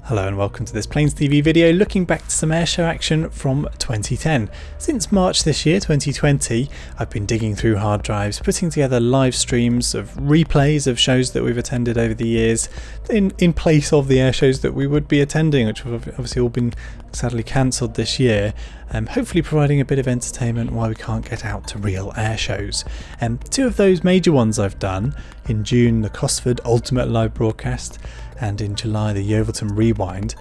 Hello and welcome to this Planes TV video looking back to some airshow action from 2010. Since March this year, 2020, I've been digging through hard drives, putting together live streams of replays of shows that we've attended over the years in place of the airshows that we would be attending, which have obviously all been sadly cancelled this year, hopefully providing a bit of entertainment while we can't get out to real airshows. Two of those major ones I've done, in June the Cosford Ultimate Live Broadcast and in July the Yeovilton Rewind,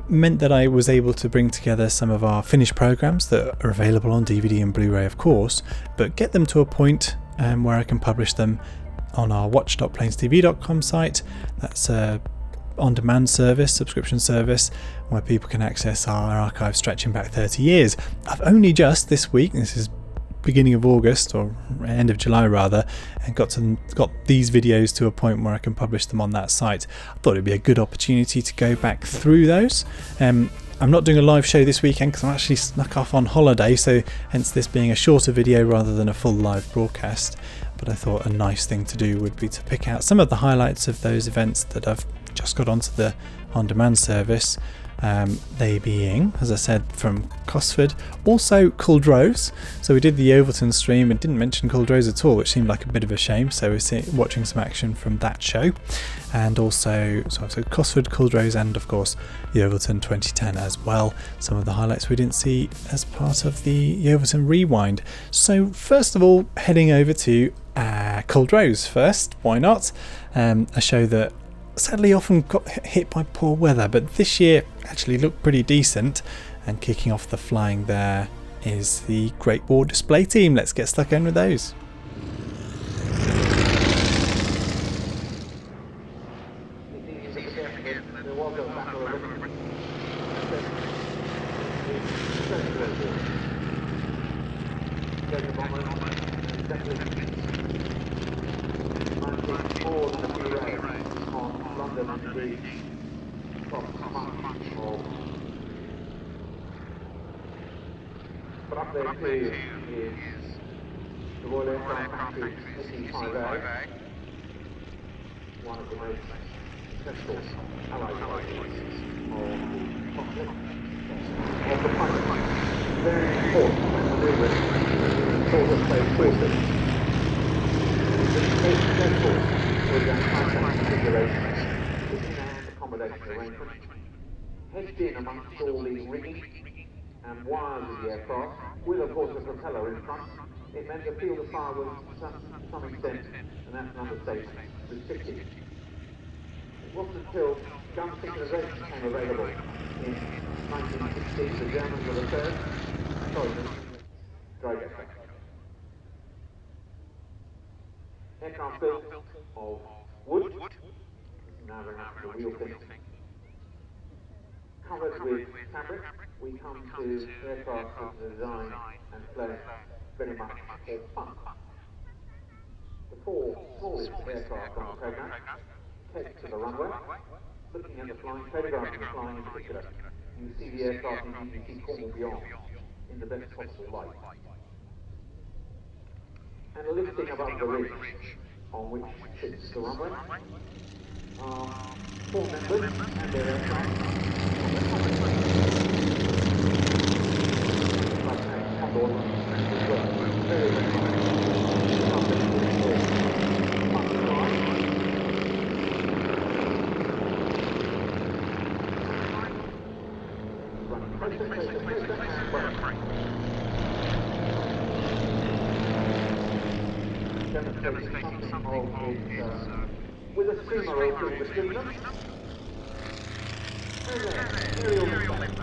meant that I was able to bring together some of our finished programmes that are available on DVD and Blu-ray of course, but get them to a point where I can publish them on our watch.planestv.com site. That's a on-demand service, subscription service, where people can access our archive stretching back 30 years. I've only just this week, this is beginning of August or end of July rather, and got these videos to a point where I can publish them on that site. I thought it'd be a good opportunity to go back through those. I'm not doing a live show this weekend because I'm actually snuck off on holiday, so hence this being a shorter video rather than a full live broadcast. But I thought a nice thing to do would be to pick out some of the highlights of those events that I've just got onto the on-demand service. They being, as I said, from Cosford, also Culdrose. So we did the Yeovilton stream and didn't mention Culdrose at all, which seemed like a bit of a shame. So we're watching some action from that show, and also so Cosford, Culdrose, and of course Yeovilton 2010 as well. Some of the highlights we didn't see as part of the Yeovilton Rewind. So first of all, heading over to Culdrose first. Why not? A show that sadly often got hit by poor weather, but this year actually looked pretty decent. And kicking off the flying there is the Great War Display Team. Let's get stuck in with those. But up there too is the Royal Aircraft Factory SE-5A, one of the most successful Allied fighters of conflict. Of the pilot, very important manoeuvre sort of play forces. It's very successful with their contact configurations, and accommodation arrangements, hedged in amongst all the rigging and wires of the aircraft, with of course a propeller in front. It meant the field of fire was to some extent, and that's an understatement, restricted. It wasn't until gun synchronization became available in 1916 the Germans were the first, drag aircraft. Aircraft built of wood, now very much the wheel thing, covered with fabric. We come to aircraft with design and flown very much for fun. The four smallest aircraft on the programme take to the runway, looking at the flying, photographing the flying in particular. You see the aircraft in BBC Cornwall beyond in the best possible light. And a lifting above the ridge on which sits the runway are four members and their aircraft. Demonstrating something of its, with a streamer over between them. And there, aerial lift.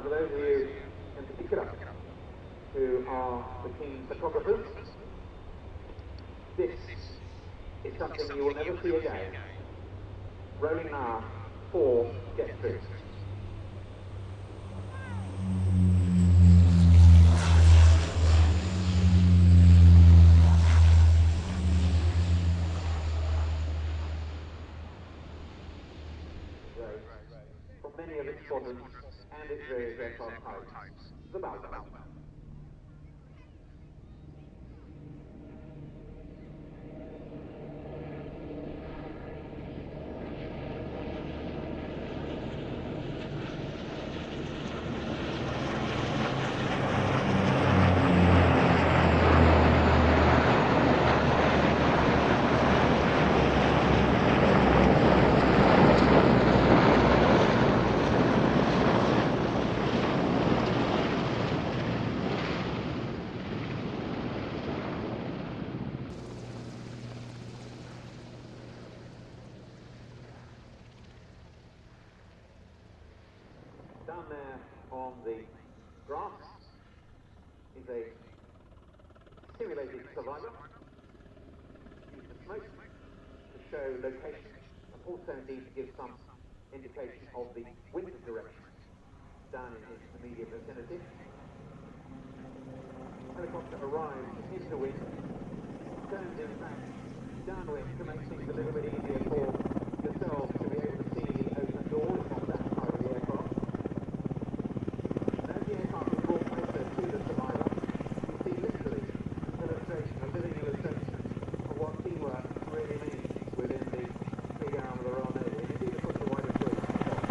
for those of you in particular who are the keen photographers, this is something you will never see again. Rolling now 4 jet strips. From many of its squadrons and its various aircraft types, the Baldo. Down there on the grass is a simulated survivor. Use the smoke to show location and also indeed to give some indication of the wind direction down in his immediate vicinity. Helicopter arrives into wind, turns in back downwind to make things a little bit easier for yourselves to be able to see the open doors on that side of the aircraft. As the aircraft is brought closer to the survivor, you see literally an illustration, a living illustration of what teamwork really means within the big arm of the Royal Navy. And indeed, of course, the wider scope itself.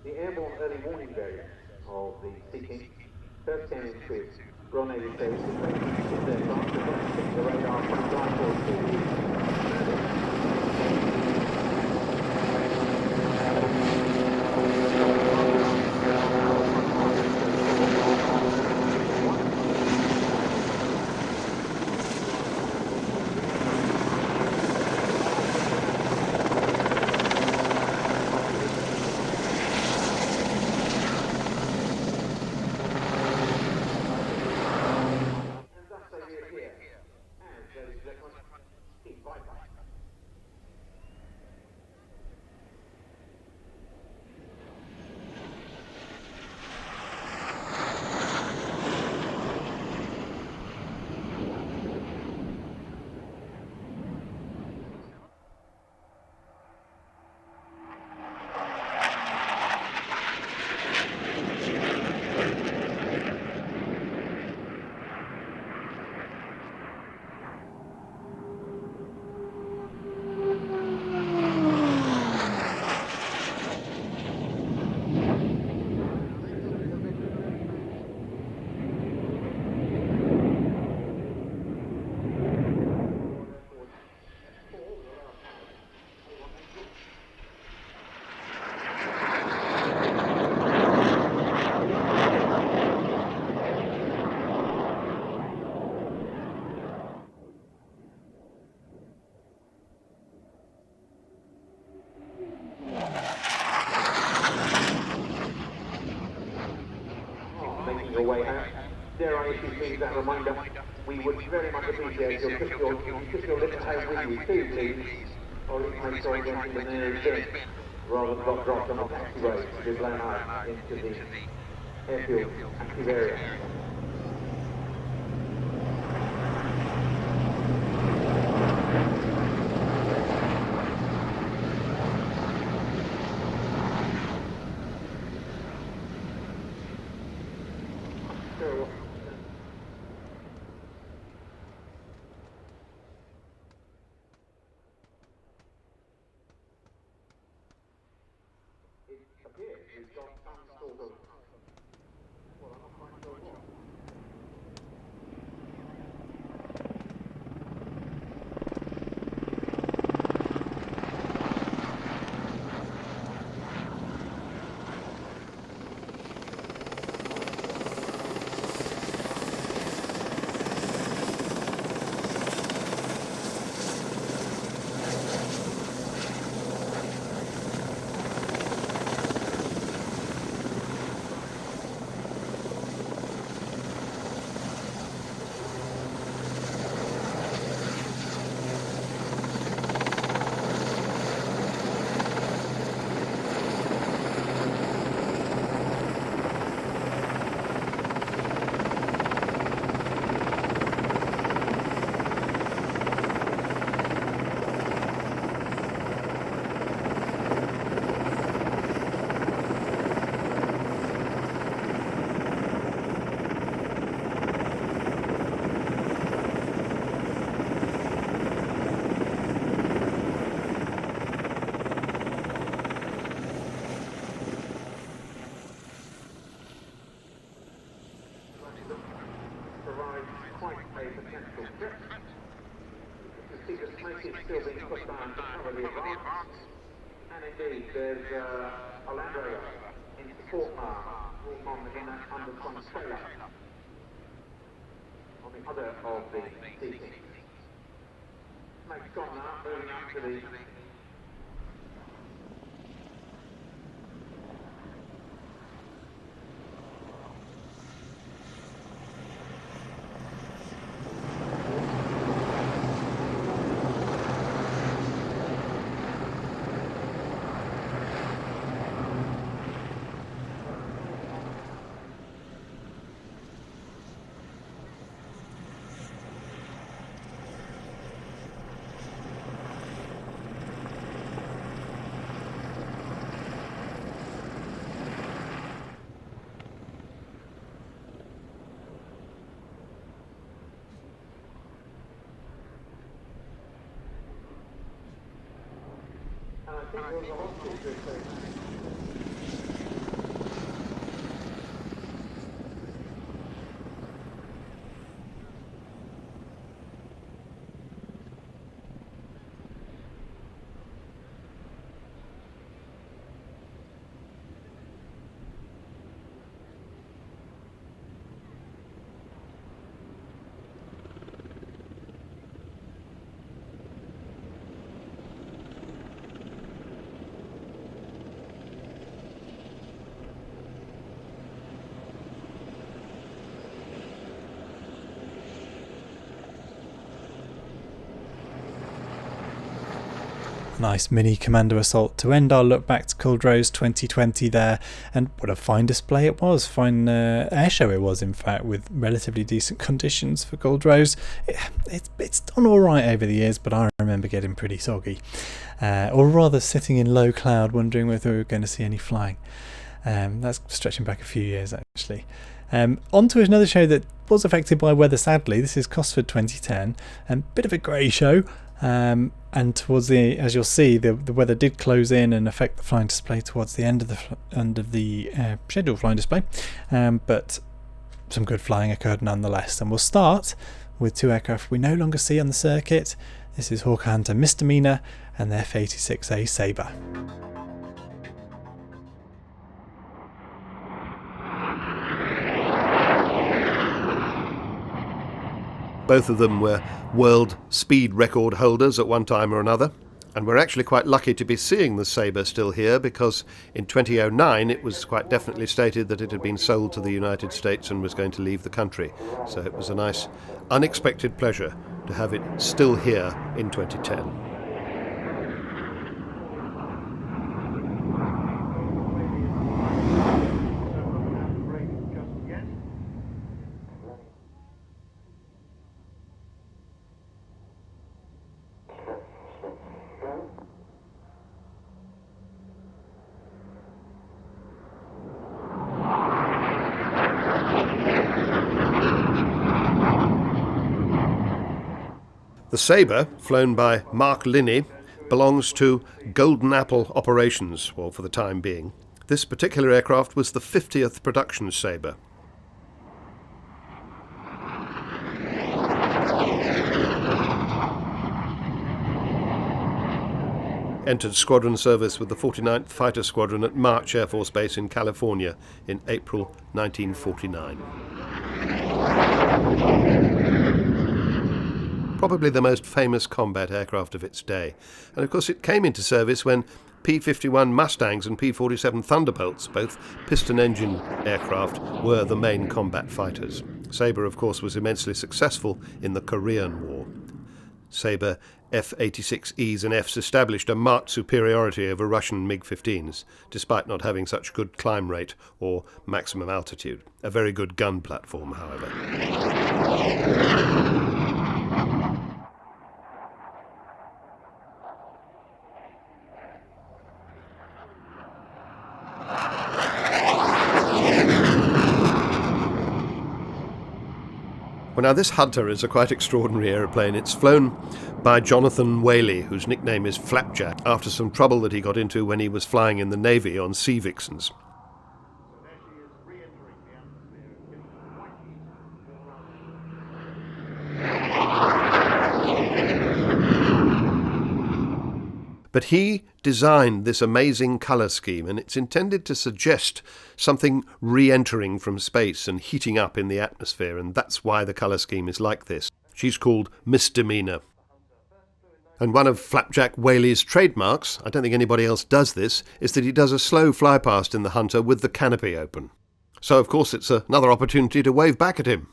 The airborne early warning variant of the Sea King first came into Royal Navy service in this aircraft to check the radar from flight making your way out. Dare I issue please that reminder, we would very much appreciate your took your little home with you too, please, or it may throw them into the nearest bin, rather than got dropped on the taxiway to be blown out into the airfield active area. Here we've got some sort of, well, I'm not quite sure what. Provides quite a potential threat. You see the smoke is still being put down to cover the advance. And indeed, there's a Land Rover in support now, under some trailer on the other of the seating. Smoke's gone now, moving up to the I think there's a hospital thing. Nice mini commando assault to end our look back to Culdrose 2020 there, and what a fine display it was, fine airshow it was in fact, with relatively decent conditions for Culdrose. It's done alright over the years, but I remember getting pretty soggy, or rather sitting in low cloud wondering whether we were going to see any flying. That's stretching back a few years actually. On to another show that was affected by weather sadly. This is Cosford 2010, and bit of a grey show. And towards the, as you'll see, the weather did close in and affect the flying display towards the end of the scheduled flying display, but some good flying occurred nonetheless. And we'll start with two aircraft we no longer see on the circuit. This is Hawker Hunter Misdemeanor and the F-86A Sabre. Both of them were world speed record holders at one time or another, and we're actually quite lucky to be seeing the Sabre still here, because in 2009 it was quite definitely stated that it had been sold to the United States and was going to leave the country. So it was a nice unexpected pleasure to have it still here in 2010. The Sabre, flown by Mark Linney, belongs to Golden Apple Operations, well, for the time being. This particular aircraft was the 50th production Sabre. Entered squadron service with the 49th Fighter Squadron at March Air Force Base in California in April 1949. Probably the most famous combat aircraft of its day. And of course it came into service when P-51 Mustangs and P-47 Thunderbolts, both piston-engine aircraft, were the main combat fighters. Sabre, of course, was immensely successful in the Korean War. Sabre F-86Es and Fs established a marked superiority over Russian MiG-15s, despite not having such good climb rate or maximum altitude. A very good gun platform, however. Well, now this Hunter is a quite extraordinary aeroplane. It's flown by Jonathan Whaley, whose nickname is Flapjack, after some trouble that he got into when he was flying in the Navy on Sea Vixens. But he designed this amazing colour scheme, and it's intended to suggest something re-entering from space and heating up in the atmosphere, and that's why the colour scheme is like this. She's called Misdemeanor. And one of Flapjack Whaley's trademarks, I don't think anybody else does this, is that he does a slow fly-past in the Hunter with the canopy open. So, of course, it's another opportunity to wave back at him.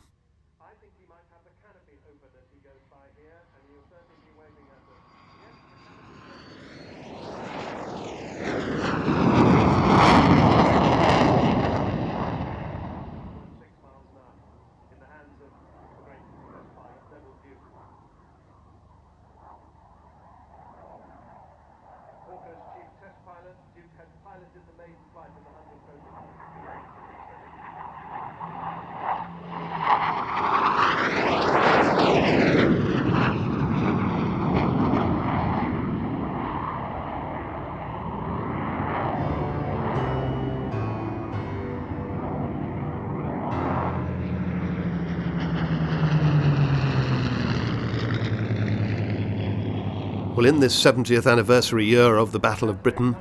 Well, in this 70th anniversary year of the Battle of Britain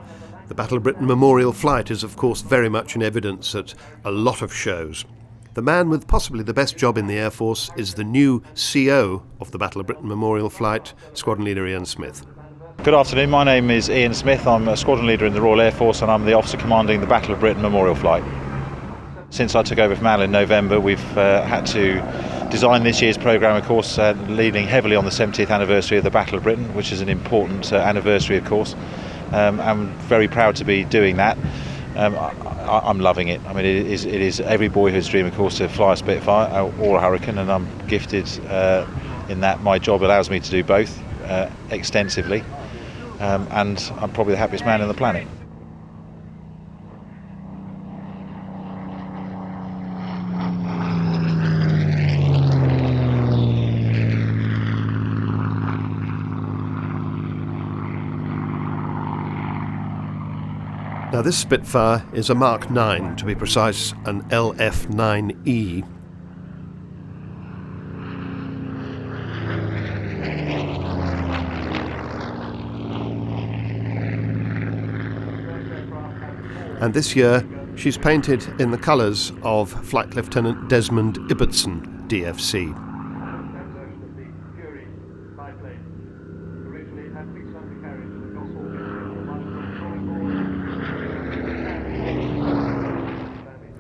Memorial Flight is, of course, very much in evidence at a lot of shows. The man with possibly the best job in the Air Force is the new CO of the Battle of Britain Memorial Flight, Squadron Leader Ian Smith. Good afternoon, my name is Ian Smith. I'm a Squadron Leader in the Royal Air Force and I'm the officer commanding the Battle of Britain Memorial Flight. Since I took over from Al in November, we've had to design this year's programme, of course, leaning heavily on the 70th anniversary of the Battle of Britain, which is an important anniversary, of course. I'm very proud to be doing that. I'm loving it. I mean, it is every boyhood's dream, of course, to fly a Spitfire or a Hurricane, and I'm gifted in that my job allows me to do both extensively, and I'm probably the happiest man on the planet. Now this Spitfire is a Mark 9, to be precise, an LF-9E. And this year she's painted in the colours of Flight Lieutenant Desmond Ibbotson, DFC.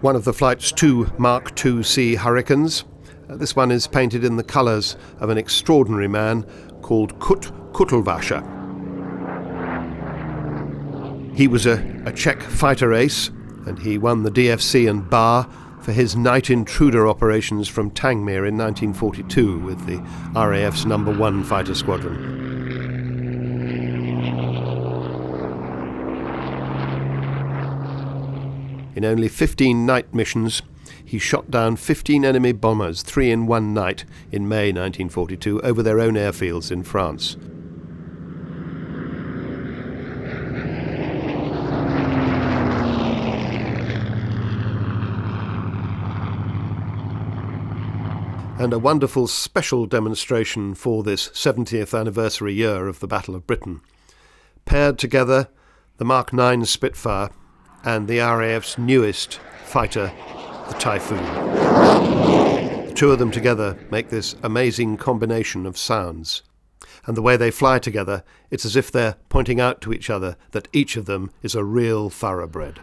One of the flight's two Mark II-C Hurricanes. This one is painted in the colours of an extraordinary man called Culdrose. He was a Czech fighter ace, and he won the DFC and bar for his night intruder operations from Tangmere in 1942 with the RAF's No. 1 Fighter Squadron. In only 15 night missions, he shot down 15 enemy bombers, 3 in one night, in May 1942, over their own airfields in France. and a wonderful special demonstration for this 70th anniversary year of the Battle of Britain. Paired together, the Mark 9 Spitfire and the RAF's newest fighter, the Typhoon. The two of them together make this amazing combination of sounds. And the way they fly together, it's as if they're pointing out to each other that each of them is a real thoroughbred.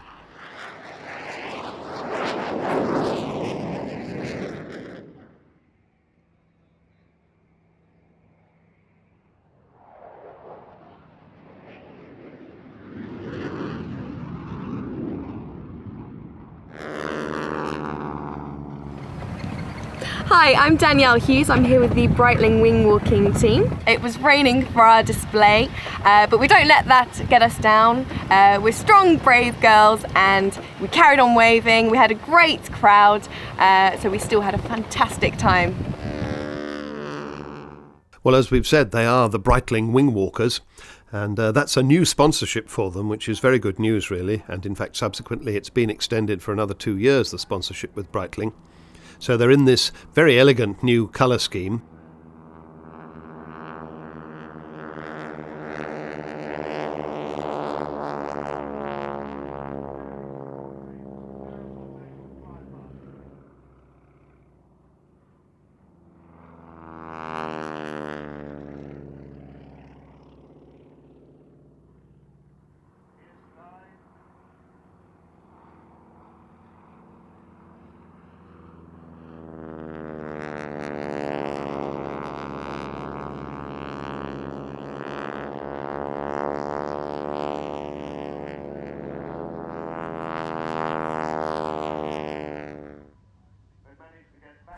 Hi, I'm Danielle Hughes. I'm here with the Breitling wing walking team. It was raining for our display, but we don't let that get us down. We're strong, brave girls, and we carried on waving. We had a great crowd, so we still had a fantastic time. Well, as we've said, they are the Breitling wing walkers. And that's a new sponsorship for them, which is very good news, really. And in fact, subsequently, it's been extended for another 2 years, the sponsorship with Breitling. So they're in this very elegant new colour scheme.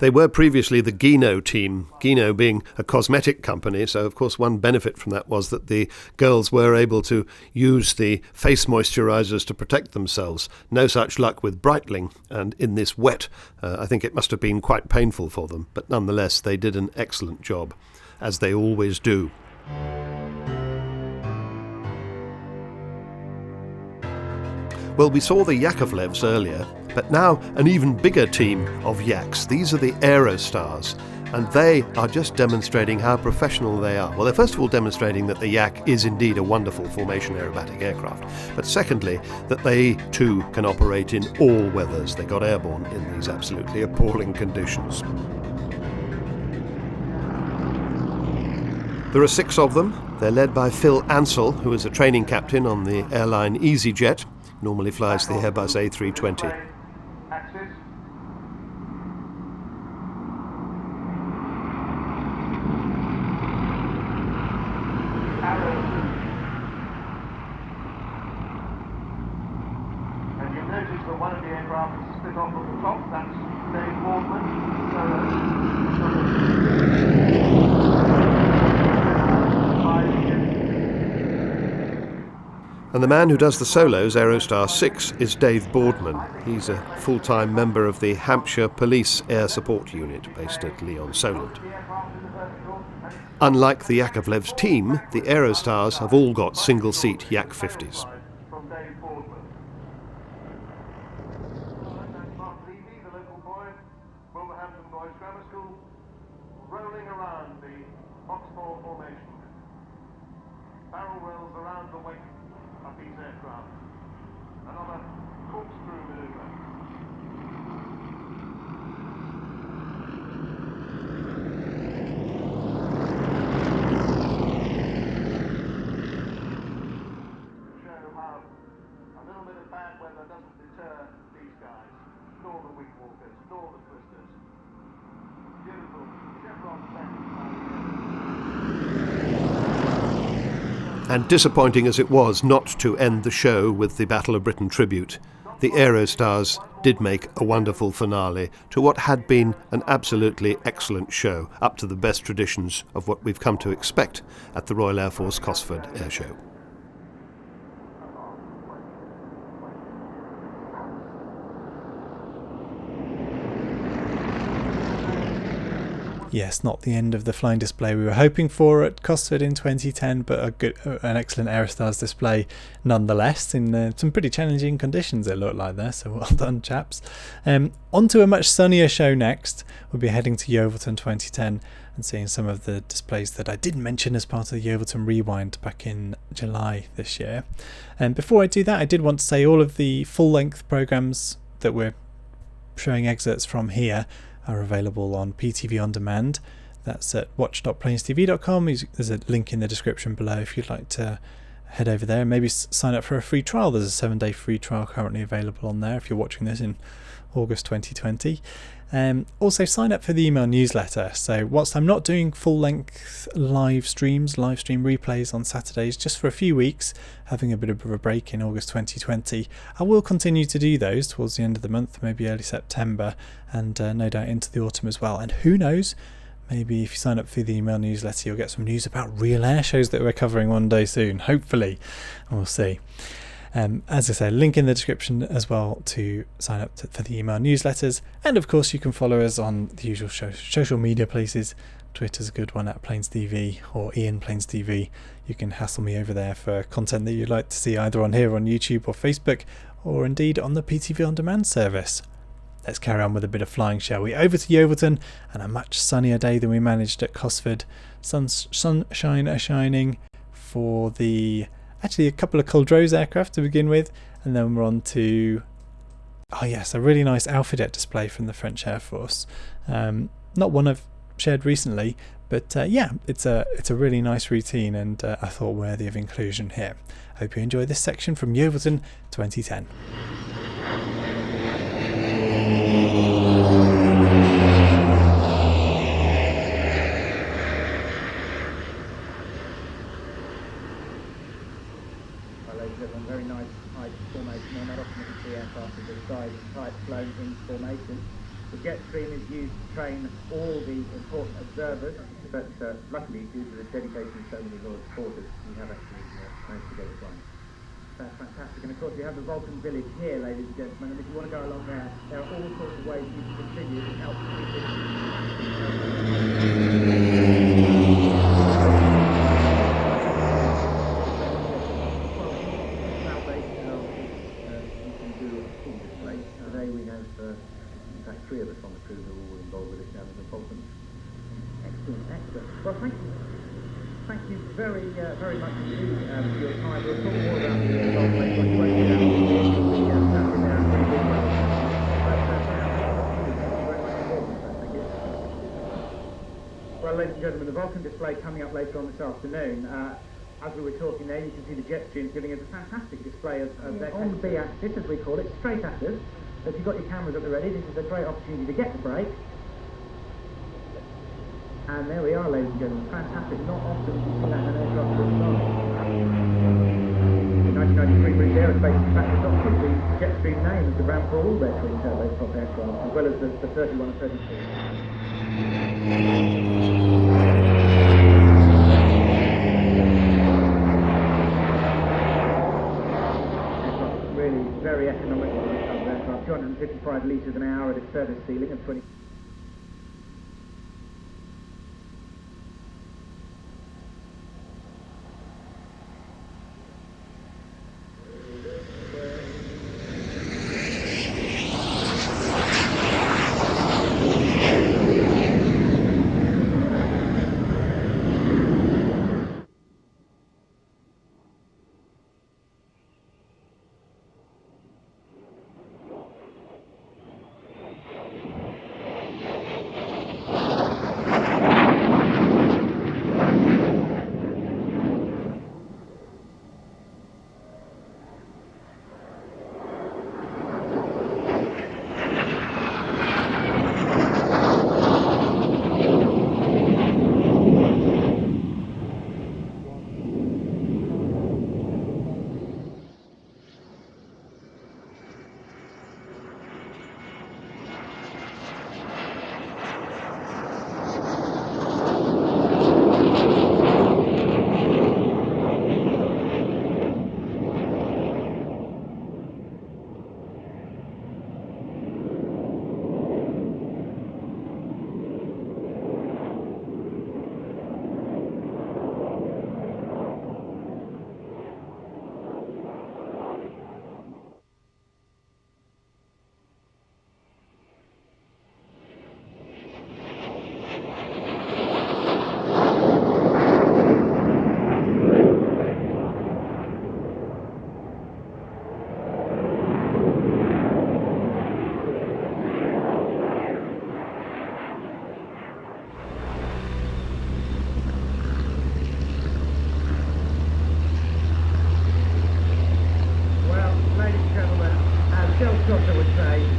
They were previously the Gino team, Gino being a cosmetic company, so of course one benefit from that was that the girls were able to use the face moisturisers to protect themselves. No such luck with Breitling, and in this wet, I think it must have been quite painful for them, but nonetheless they did an excellent job, as they always do. Well, we saw the Yakovlevs earlier, but now an even bigger team of Yaks. These are the Aerostars, and they are just demonstrating how professional they are. Well, they're first of all demonstrating that the Yak is indeed a wonderful formation aerobatic aircraft, but secondly, that they too can operate in all weathers. They got airborne in these absolutely appalling conditions. There are 6 of them. They're led by Phil Ansell, who is a training captain on the airline EasyJet. Normally flies the Airbus A320. Axis. Arrow. And you'll notice that one of the aircraft is split off at the top. That's Dave Boardman. And the man who does the solos, Aerostar 6, is Dave Boardman. He's a full-time member of the Hampshire Police Air Support Unit based at Leon-Solent. Unlike the Yakovlevs team, the Aerostars have all got single-seat Yak 50s. Rolling around the Oxford formation. Barrel rolls around the wing of these aircraft. Another corkscrew maneuver. Show how a little bit of bad weather doesn't deter these guys, nor the wing walkers, nor the twisters. Beautiful chevron landing. And disappointing as it was not to end the show with the Battle of Britain tribute, the Aerostars did make a wonderful finale to what had been an absolutely excellent show, up to the best traditions of what we've come to expect at the Royal Air Force Cosford Airshow. Yes, not the end of the flying display we were hoping for at Cosford in 2010, but an excellent Aerostars display nonetheless, in some pretty challenging conditions it looked like there, so well done chaps. On to a much sunnier show next. We'll be heading to Yeovilton 2010 and seeing some of the displays that I didn't mention as part of the Yeovilton Rewind back in July this year. And before I do that, I did want to say all of the full-length programmes that we're showing excerpts from here are available on PTV On Demand. That's at watch.plainstv.com. There's a link in the description below if you'd like to head over there and maybe sign up for a free trial. There's a 7-day free trial currently available on there if you're watching this in August 2020. Also sign up for the email newsletter. So whilst I'm not doing full-length live stream replays on Saturdays, just for a few weeks, having a bit of a break in August 2020, I will continue to do those towards the end of the month, maybe early September, and no doubt into the autumn as well. And who knows, maybe if you sign up for the email newsletter, you'll get some news about real air shows that we're covering one day soon, hopefully. We'll see. As I said, link in the description as well to sign up for the email newsletters. And of course, you can follow us on the usual social media places. Twitter's a good one, at Plains TV, or Ian Plains TV. You can hassle me over there for content that you'd like to see either on here on YouTube or Facebook, or indeed on the PTV On Demand service. Let's carry on with a bit of flying, shall we? Over to Yeovilton, and a much sunnier day than we managed at Cosford. Sunshine are shining for actually a couple of Culdrose aircraft to begin with, and then we're on to a really nice Alpha Jet display from the French Air Force. Not one I've shared recently, but it's a really nice routine, and I thought worthy of inclusion here. Hope you enjoy this section from Yeovilton 2010. Very nice tight formation on that. Often you can see aircraft of this size and tight flown in formation. The jet stream is used to train all the important observers, but luckily, due to the dedication of so many loyal supporters, we have actually managed to get it flying. That's fantastic. And of course, we have the Vulcan Village here, ladies and gentlemen, and if you want to go along there, there are all sorts of ways you can contribute and help Today we have, in fact, 3 of us on the crew who are all involved with it now as consultants. Excellent. Well, thank you very, very much indeed for your time. We'll talk more about the involvement later on. Well, ladies and gentlemen, the Vulcan display coming up later on this afternoon. As we were talking there, you can see the jet streams giving us a fantastic display of their on the B-axis, as we call it, straight at us. So if you've got your cameras at the ready, this is a great opportunity to get the break. And there we are, ladies and gentlemen, fantastic. Not often you see that in an aircraft this size. The 1993 British Aerospace manufactured adopted the Jetstream name as the brand for all their twin turboprop aircraft, as well as the 31 and 32. Really very economical aircraft, 255 litres an hour at its service ceiling of 20.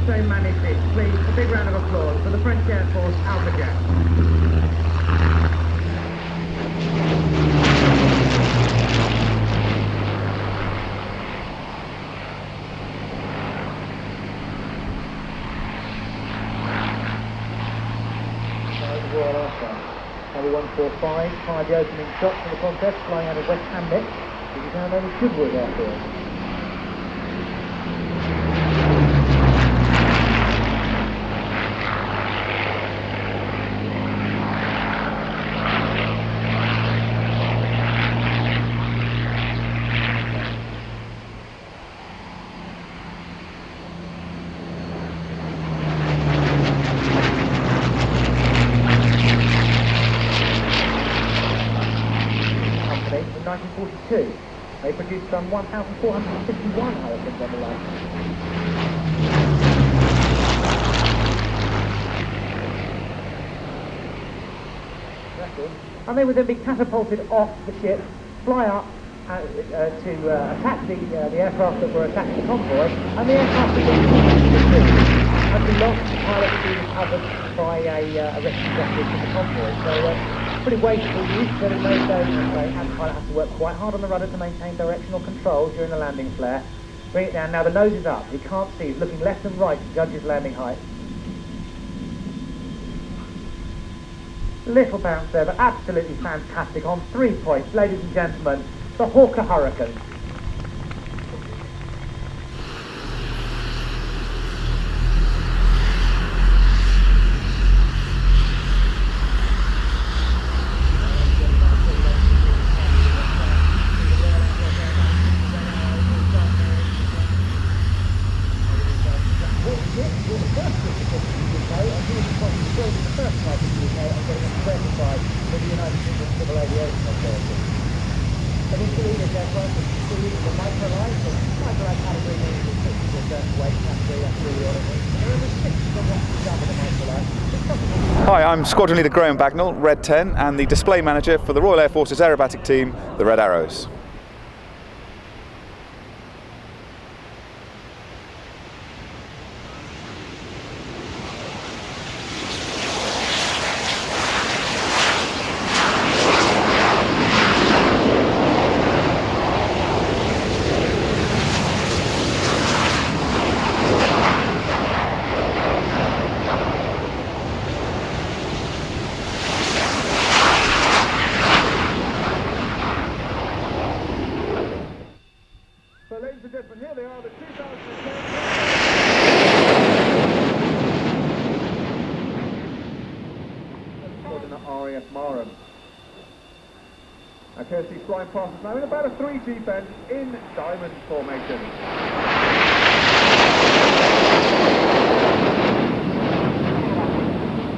they managed it. Please, a big round of applause for the French Air Force Alpha Jet. Number 145, fired the opening shot for the contest, flying out of West Hamlet, which is now known as Goodwood Airfield. In 1942, they produced some 1,451 Hurricanes on the line. And they would then be catapulted off the ship, fly up to attack the aircraft that were attacking the convoy, and the aircraft again had been lost, the pilot had been recovered by a rescue vessel from the convoy. So pretty wasteful use, but in those days, the pilot has to work quite hard on the rudder to maintain directional control during the landing flare. Bring it down. Now the nose is up. He can't see. He's looking left and right to judge his landing height. Little bounce there, but absolutely fantastic on 3 points. Ladies and gentlemen, the Hawker Hurricane. Hi, I'm Squadron Leader Graham Bagnall, Red 10, and the display manager for the Royal Air Force's aerobatic team, the Red Arrows. Ladies and gentlemen, here they are, the 2010 RAF Marham. Now Kirsty's flying past us now in about a 3G bend in diamond formation.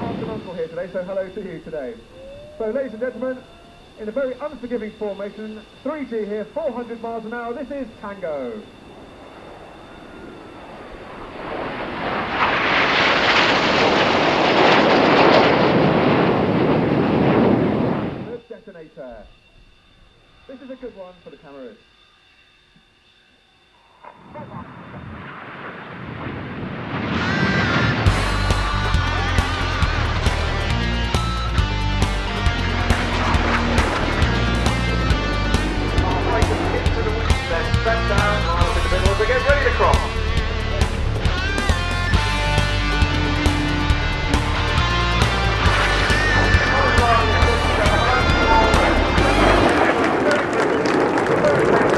Aunt and Uncle here today, so hello to you today. So ladies and gentlemen, in a very unforgiving formation, 3G here, 400 miles an hour, this is Tango. The detonator. This is a good one for the cameras. Back down, miles in the middle as we get ready to cross. Very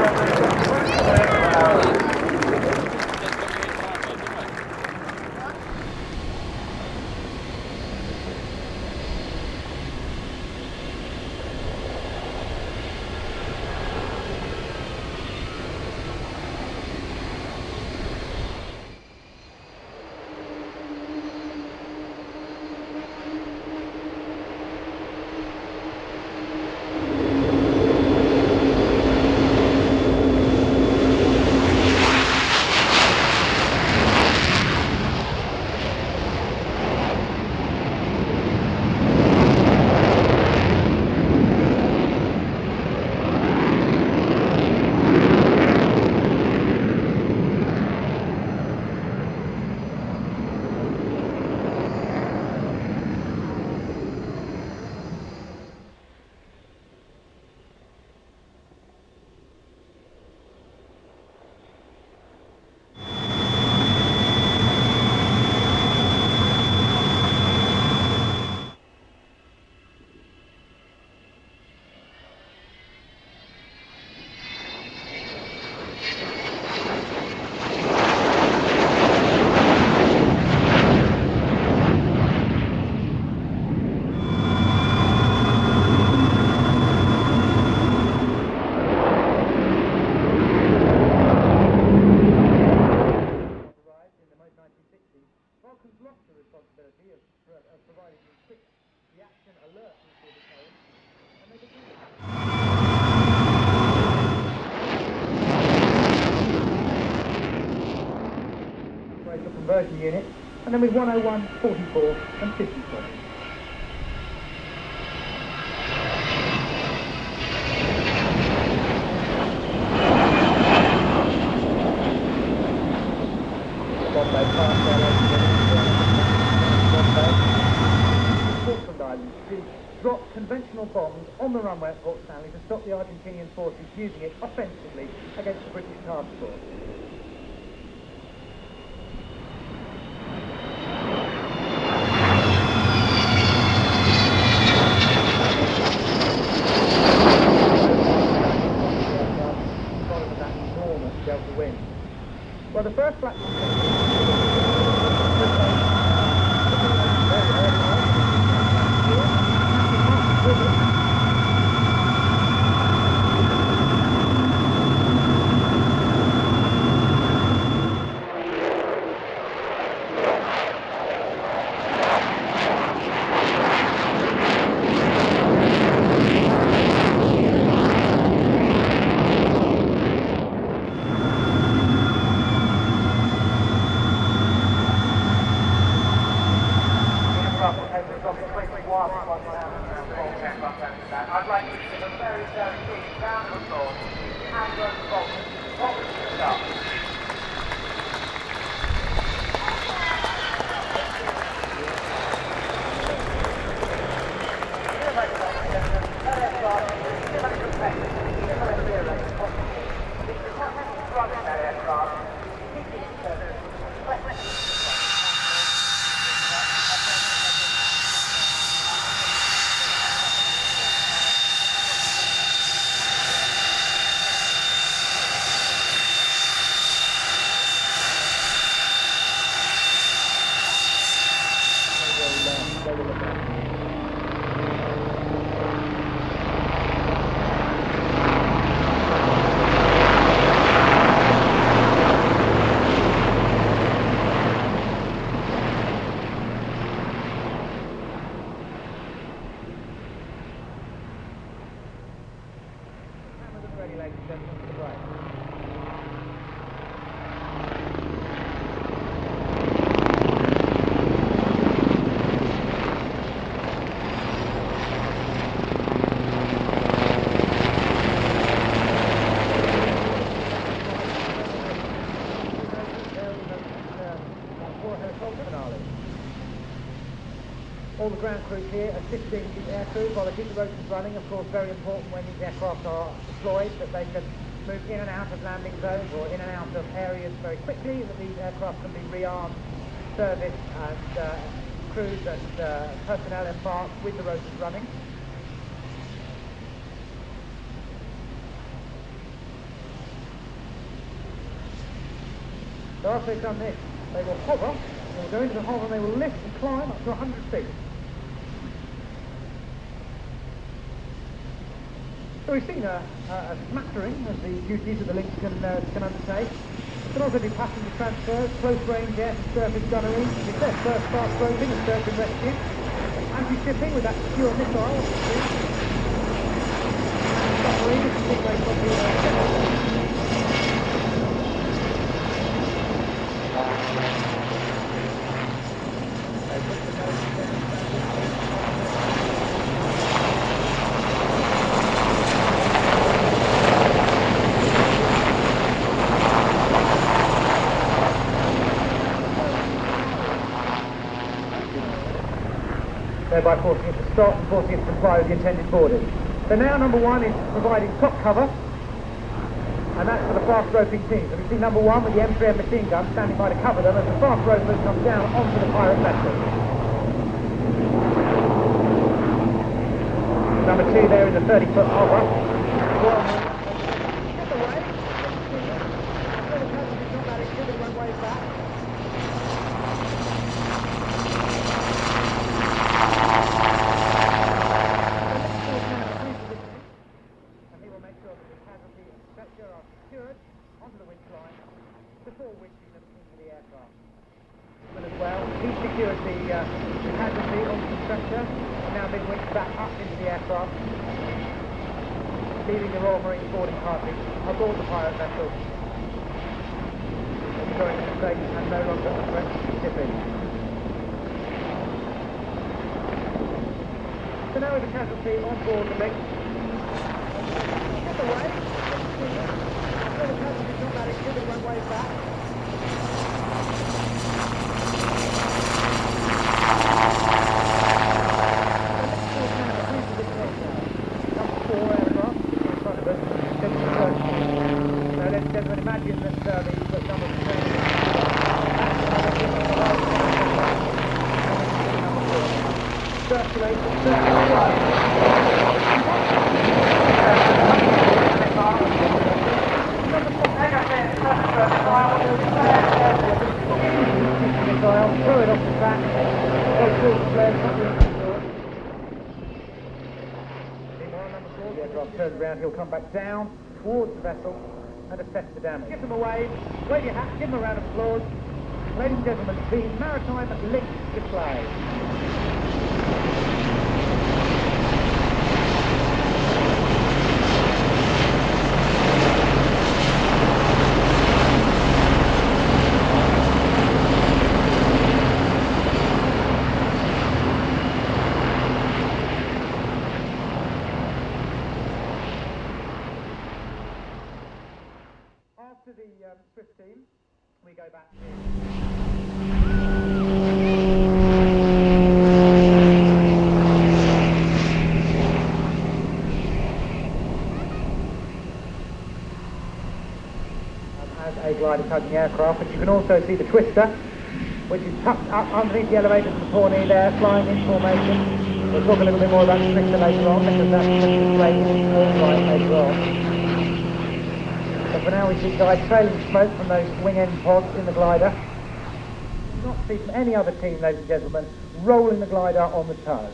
conversion unit, and then with 101, 44 and 54. Dropped conventional bombs on the runway at Port Stanley to stop the Argentinian forces using it offensively against the British task force. Followed that enormous delta wind. Well, the first black I'd like to give a very, very big round of applause to Amber and Bolton. What was the start? All the ground crews here assisting the air crews while they keep the rotors running. Of course, very important when these aircraft are deployed that they can move in and out of landing zones or in and out of areas very quickly, that these aircraft can be rearmed, serviced, and crews and personnel embarked with the rotors running. So after they've done this, they will hover, they will go into the hover and they will lift and climb up to 100 feet. So we've seen a smattering of the duties that the links can undertake. There can also be passenger transfers, close range air to surface gunnery. It's their first fast roping and search and rescue. Anti-shipping with that secure missile. Submarine, which is big way from the thereby forcing it to stop and forcing it to comply with the intended borders. So now number one is providing top cover, and that's for the fast roping team. So we see number one with the M3M machine gun standing by to cover them as the fast ropers come down onto the pirate vessel. Number two there in the 30-foot hover. Get away. The passengers not that exhibit went way back. Onto the winch line before winching them into the aircraft. But as well, he secured the casualty onto the stretcher and now being winched back up into the aircraft, leaving the Royal Marine boarding party aboard the pirate vessel. enjoying the mistake and no longer a threat to shipping. So now with the casualty on board the link. Get away. So the casualty not that it should have run way back. Imagine that the number of trains throw it off the track, go through the flare, the aircraft turns around, he'll come back down towards the vessel and assess the damage. Give them a wave, wave your hat, give them a round of applause. Ladies and gentlemen, the Maritime Link display. After the Swift team, we go back to... as a glider tugging aircraft, but you can also see the twister, which is tucked up underneath the elevators of the Pawnee there, flying in formation. We'll talk a little bit more about the twister later on, because that's the great in all flight later on. But for now we see guys trailing smoke from those wing end pods in the glider. Not see from any other team, ladies and gentlemen, rolling the glider on the tow.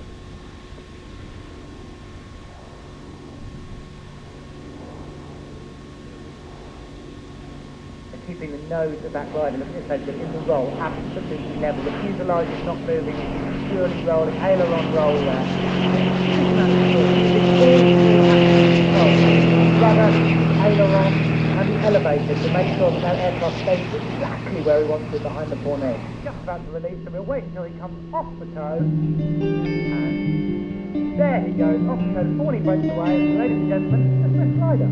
And keeping the nose of that glider, look at this, in the roll, absolutely level. The fuselage is not moving, it's purely rolling, aileron roll there. Rudder, aileron, and the elevator to make sure that that aircraft stays exactly where he wants it, behind the Pawnee. Just about to release, so we'll wait until he comes off the tow. And there he goes, off the tow. Pawnee breaks away. Ladies and gentlemen, a Swift glider.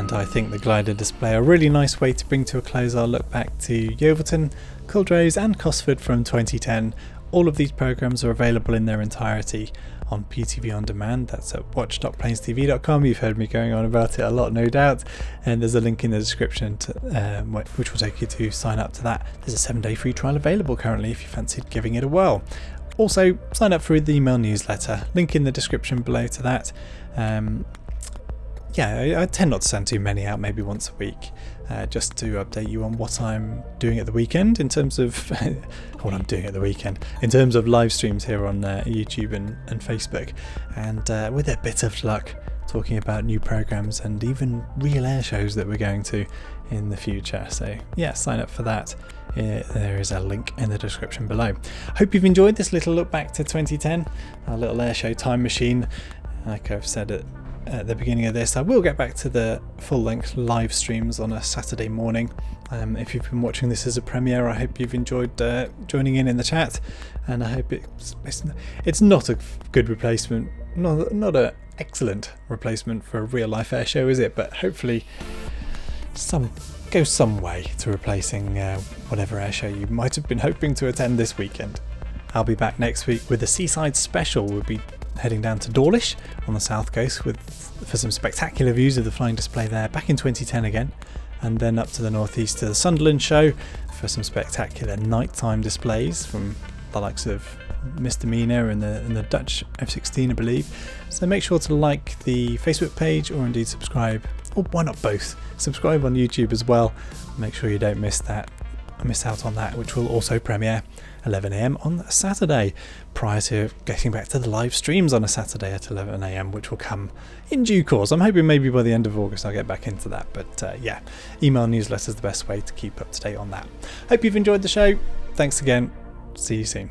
I think the glider display a really nice way to bring to a close our look back to Yeovilton, Culdrose and Cosford from 2010. All of these programmes are available in their entirety on PTV On Demand. That's at watch.planestv.com. You've heard me going on about it a lot, no doubt, and there's a link in the description to, which will take you to sign up to that. There's a 7-day free trial available currently if you fancied giving it a whirl. Also, sign up for the email newsletter, link in the description below to that. I tend not to send too many out, maybe once a week, just to update you on what I'm doing at the weekend in terms of what I'm doing at the weekend in terms of live streams here on YouTube and Facebook, and with a bit of luck, talking about new programs and even real air shows that we're going to in the future. So yeah, sign up for that. There is a link in the description below. Hope you've enjoyed this little look back to 2010, our little airshow time machine. Like I've said at the beginning of this, I will get back to the full-length live streams on a Saturday morning. If you've been watching this as a premiere, I hope you've enjoyed joining in the chat, and I hope it's not a good replacement, not an excellent replacement for a real-life air show, is it? But hopefully goes some way to replacing whatever air show you might have been hoping to attend this weekend. I'll be back next week with a seaside special. We'll be heading down to Dawlish on the south coast for some spectacular views of the flying display there, back in 2010 again, and then up to the northeast to the Sunderland show for some spectacular nighttime displays from the likes of Misdemeanor and the Dutch F-16, I believe. So make sure to like the Facebook page, or indeed subscribe, or why not both? Subscribe on YouTube as well. Make sure you don't miss out on that, which will also premiere 11 AM on Saturday, prior to getting back to the live streams on a Saturday at 11 AM, which will come in due course. I'm hoping maybe by the end of August I'll get back into that, but yeah, email newsletter is the best way to keep up to date on that. Hope you've enjoyed the show. Thanks again. See you soon.